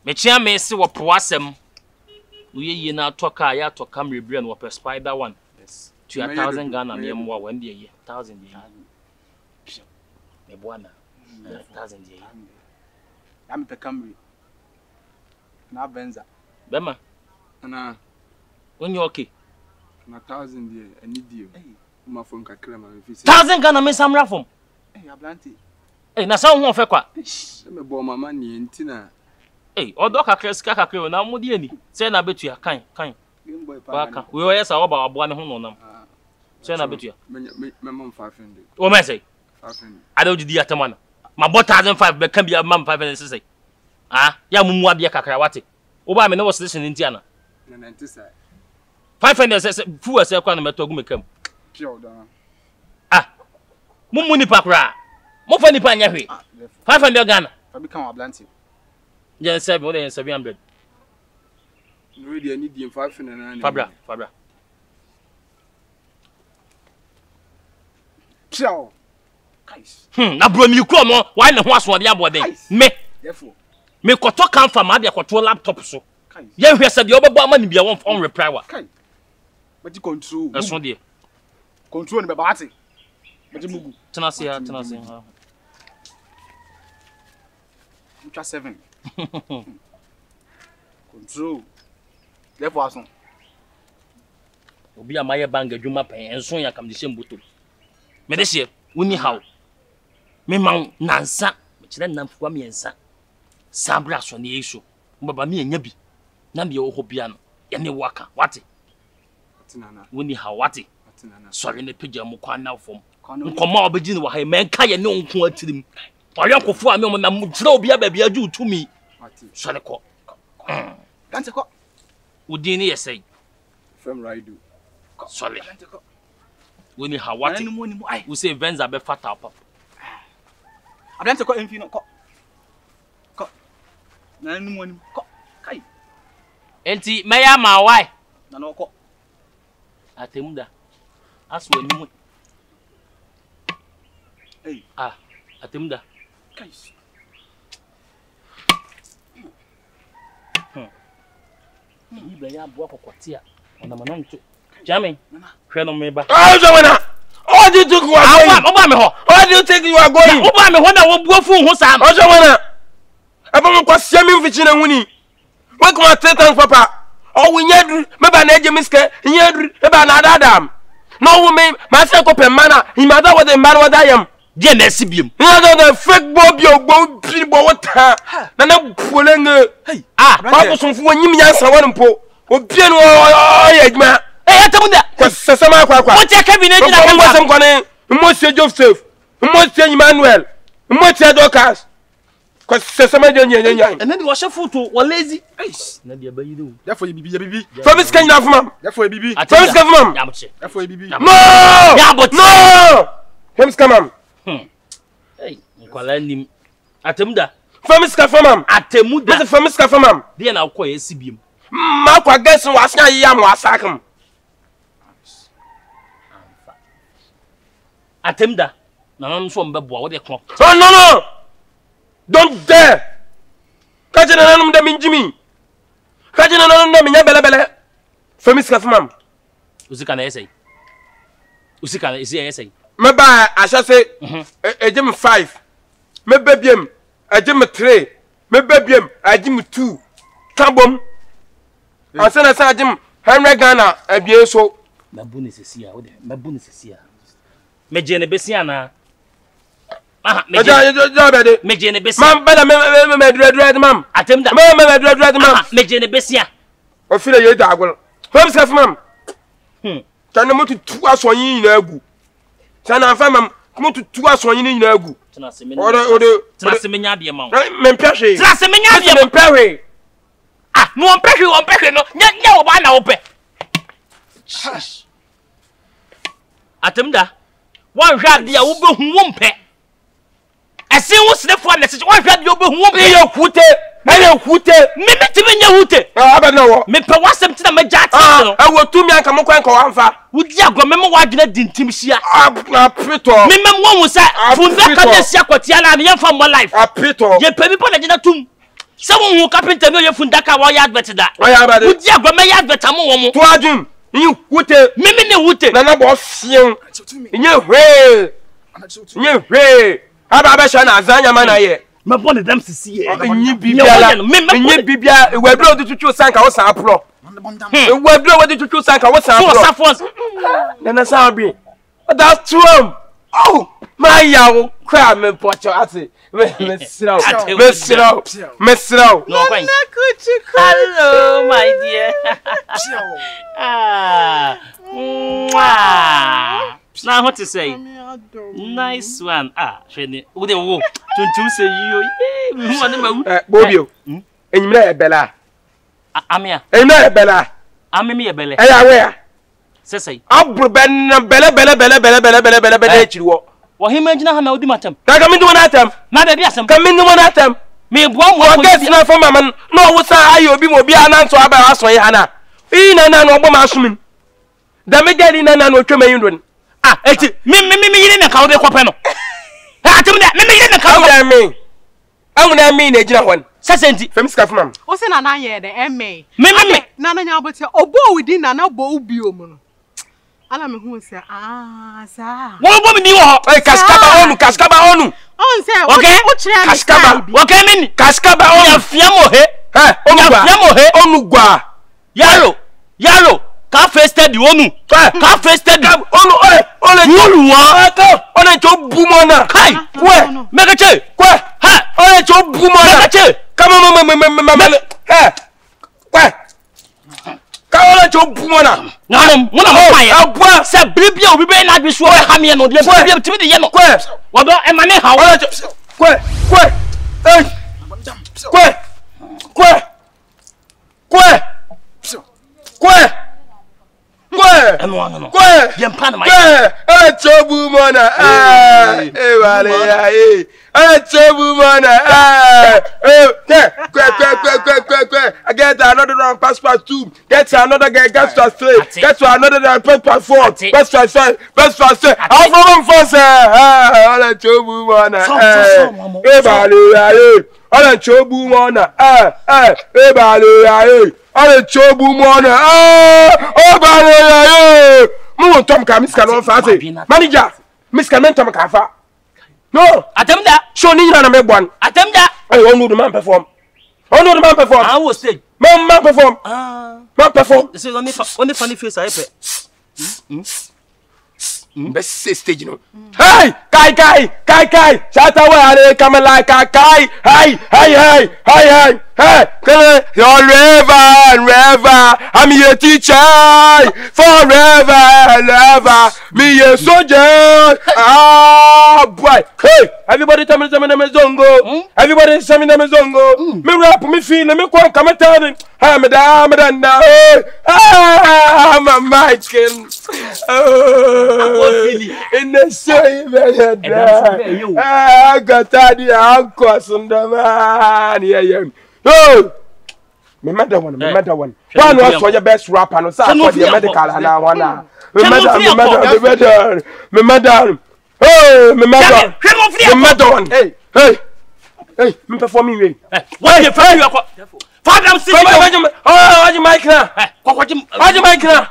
me chia me se wo proasem uye na atoka ya atoka mrebre no wo spider one Yes. 2000 Ghana me mwa wande ye 1000 ye Pure. me bwana 1000 ye I'm the Camry. Na Benza. bema Ana onye okay na 1000 de ani die. Uma from kakra mamia fi se. 1000 Ghana me samra fom Hey, Ablanti. na sa ho fe kwa Me bo mama ni ntina. odo kakra sika kakra na mo de ani se na betu ya kan Game boy waka we oye sa oba aboa ne ho no nam se na betu ya Me mama 500. o me say 500. ada ojidi atamana ma bo 1005 be kan bia mam 500 sesai ya mumu ade kakra wate wo ba me na wo station nti ana Na 90 sai. 500 se fu se kwa na meto gu mekam Pure da. mumu ni pakra mo fa ni pa nya hwe 500 Ghana I become Ablanti. je 7 wo de 700 No de ani die 500 na. fabra Pure. Guys. na bro mi ku mo why ne ho aso de abode me Therefore. me koto kan fa ma de koto laptop so Guys. ye hwe se de obebo ama ni bia won on reply wa Kai. But you control. eso de Control ni babati. But you mugu. tena se Ultra 7. Control. Therefore ason. obi amaye banga dwuma pen enso ya kam de shembuto me de hye woni haw me man nansa me kire namfwa me ensa sabra so ne yeso mbaba me anya bi na me wo bia no ye ne waka wate Tinana. woni haw wate Tinana. sori ne pagya mu kwa na fom nkoma obegi ne wa ha me nka ye ne nko atirim ɔyɛ nkofo a me mo na mu gyira obi abaabi aju tumi Ati. sori kɔ Dante ko. wodi ne yesai From Raidu. sori Dante ko. woni haw wate Ani mo ai. wo say venza be fata papa Abrante ko enfi no ko. Na nu mo ni ko. Kai. Enti meya ma why? Na no ko. Atemuda. Aso animu. Hey. Atemuda. Kai. Ni bla ya bo akokotia. Ona ma no nto. Jamin. Hwe no meba. Jawana. What do you think you are going? Oba me ho. What do you think you are going? Oba me ho na wo buofu ho sam. Jawana. Abon kwa siami mfichi na huni. We ko tetan papa. We nyadru meba na eje miske, nyadru meba na dadam. No we me ma se ko pemana, imada wo de man wo dayam. Die na sibiem. The fake bobi ogbo pibo wota. Na polenge. Hey. Ba ko sonfu wonyim yansa won mpo. Obie no ye adwuma. Atemuda. Ko sesama kwa. What take be na jina Mo sem kone, mo se Joseph, mo se Emmanuel, mo se Dorcas. Ko sesama de nyanya. And then we show photo, we lazy. Na dia bayi do. Therefore you bibi. Famis kan na fuma. Therefore you bibi. Famis kan fuma. Ya boche. Therefore you bibi. No! Ya boche. No! Famis kan mam. Hey, nkwala nim. Atemuda. Famis kan fuma. Atemuda. Mas famis kan fuma. Dia na ko ye sibiem. Ma kwa guess wasnya yam wasakam. Atemuda. Na no so mbebo wo de ko. Oh no! Don't dare! Kajina nanum da minjimi. Kajina nanum da minya bele. Famis kan fuma. Usika na yesai. Usika na yesai. Meba ashase ejim 5. Meba biem ejim 3. Meba biem ejim 2. Kabom. Asana sa ejim 100 Ghana abie so. Mabuni sesia, wo de. Mabuni sesia. Meje ne besia na. Meje ne besia. Mam bela me dread mam. Atemuda. Me dread mam. Meje ne besia. O file ye da agwol. Fam sef mam. Tana motu tu asonyin na agu. Sana fa mam motu tu asonyin na agu. Tena semenya de ma. Me mpehwe. Tena semenya de Me mpehwe. No mpehwe no. Nya wo ba na wo pe. Atemuda. Wan hwa de a wo behu wo mpe. Ese wo snefo na se wan hwa de wo behu wo mpe. Ye kute. Ele kute. Me metime nya hute. Abana wo. Me pe wasem tina me jati no. Wo tumi anka mo kwan ka wanfa. Wudi agwa me wadwena dintim hia. Apito. Me mem wo sa funza ka na sia kwatia na me yemfa mo life. Apito. Ye pe bi po na gina tum. Se wo hu carpenter no ye funda ka wo ya advert da. Wudi agwa me ya advert mo wo mo. To adwum. Yin kute. Me ne hute. Na na bo fien. Nye hwe. Nye hwe. Aba ba sha na azanya mana ye. Me bon dem sisi ye. Nyi bibia. Nyi bibia. Wadro odi tutu sanka wo san apro. Wadro odi tutu sanka wo san apro. So safons. Na sa bi. That's true. Oh, my yawo kwa me pocho ati. Me siraw. No fine. Hello my dear. Now what to say? Nice one. Sheni. Wo de wo. Tuntum say you. Me hu ane mawu. Bobio. Enyimra e bela. Amia. Enyimra e bela. Amemi e bele. E ya we ya. Sesai. Abru ben bele e chiri wo. Wo hima ngina ha na odi matam. Ka ka mindu na atam. Na da bi asam. Ka mindu na atam. Me bua mo ko guess na for mama no wo sa ayo bi mo bi ananto aba aso ye hana. Na no ogbo ma asumin. Da me gari na no twema yindon. Eti me yiri na ka wo de kope no. Atemuda me yiri na ka wo. Amuna mi na ejina hon. Sesenti. Famis ka fam. O se na na ye de emme. Me. Na na nya bote obo within na na bo ubio mu no. Ala me hu se sa. Wo bo mi ni wo. Kaskaba onu. On se o chere Kaskaba. Okay mini. Kaskaba onu. Ya fia mo he. Onugwa. Yaro. Ka face steady onu. Ka face steady. Onu Yuluwa. Ona cho bumona. Kai. Kwe. Megache. Kwe. Ha. Ona cho bumona. Megache. Kama Kwe. Ka ona cho bumona. Nanom, mona ho pa ye. Abua. Se bibia obi be na adweso ha me no. De bibia timi de ye no. Kwe. Wodo e mane ha. Ona cho. Kwe. Eh. Kwe. Kwe. no. Kwe. Yempa na my. Chobu mona. Vale ya. Chobu mona. Kwe. I get another round passport 2. Get another guy. Get to 3. Get to another round passport 4. Best to 5. Best to 6. How from first? Chobu mona. Vale ya. Ala chobu mona. Vale ya. Ala chobu mona. Vale ya. Mo Tom ka miska no fa say. Manager, miska men Tom ka fa. No, Atemda. show ni na me bon. Atemda. Hey, onu the man perform. Onu the man perform. I was stage. Man perform. Man perform. This is only funny face I pay. Best stage you know. Hey, kai. Shout away are come like kai. Hey. Hey, forever. I'm your teacher. Forever and ever. Me a soldier. Ah, boy. Hey, everybody tell me zongo. Everybody tell me zongo. Me rap, me feel, me come tell me. I'm a Michael. In the same I got tidy uncles on the man. Yeah. Oh, me matter one. One was for your best rapper, no sir for the medical and I wanna. Me matter. Oh, me matter one. Hey, me performing way. What you find you Father, see oh, you mic now. What you mic now?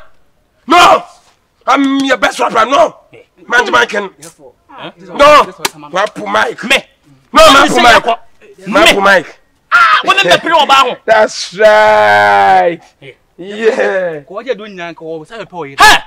No, I'm your best rapper. No, man, mic. No, Mapu Mike. Me. No, Mapu Mike. What is the period about? That's right. Yeah. What you doing now? Say a poet. Ha!